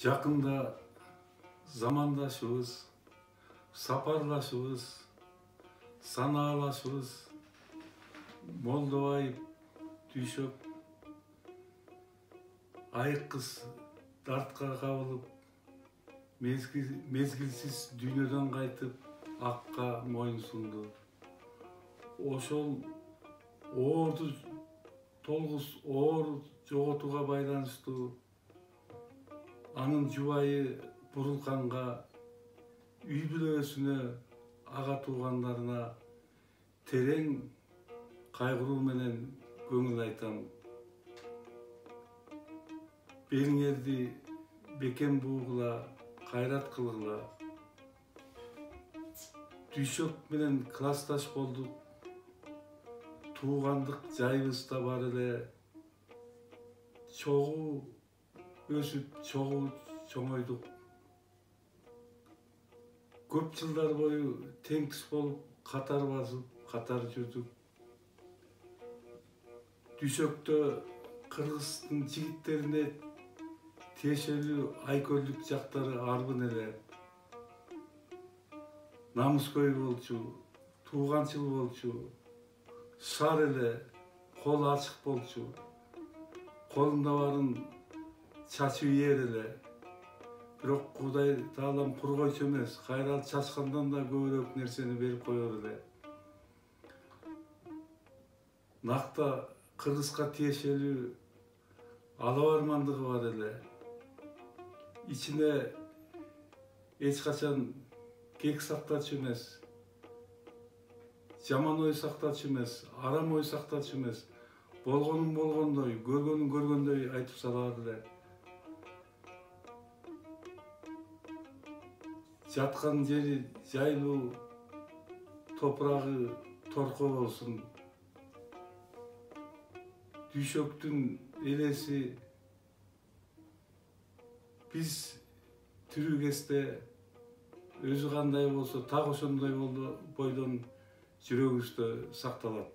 Жақында замандашыбыз, сапарлашыбыз, санаалашыбыз, Молдобаев, Дүйшөк, айыққыз дартқа қабылып, мезгілсіз дүйнөдөн қайтып, аққа мойын сунду. Ошол оорду толгуз оор жоготууга байланыштуу анын жубайы Бурулканга, үй бүлөсүнө, ага туугандарына терең кайгыруу менен көңүл айтам. Белиңерди бекем буугула, кайрат кылгыла. Дүйшөк менен классташ болдук. Туугандык жайыбыз да бар эле. Чогуу өсүп, чогуу чоңойдук. Көп жылдар бою теңтиш болуп, катар басып, катар жүрдүк. Дүйшөктө кыргыздын жигиттерине тиешелүү айкөлдүк жактары арбын эле. Намыскөй болчу, тууганчыл болчу, шар эле, кол ачык болчу. Колунда барын чачып ийер эле. Бирок Кудай Таалам кургойчу эмес, кайра чачкандан да көбүрөөк нерсени берип коёр эле. Накта кыргызга тиешелүү ала бармандыгы бар эле. Ичине эч качан кек сактачу эмес, жаман ой сактачу эмес, арам ой сактачу эмес, болгонун болгондой, көргөнүн көргөндөй айтып салар эле. Жаткан жери жайлуу, топурагы торко болсун. Дүйшөктүн элеси биз тирүү кезде өзү кандай болсо так ошондой бойдон жүрөгүбүздө сакталат.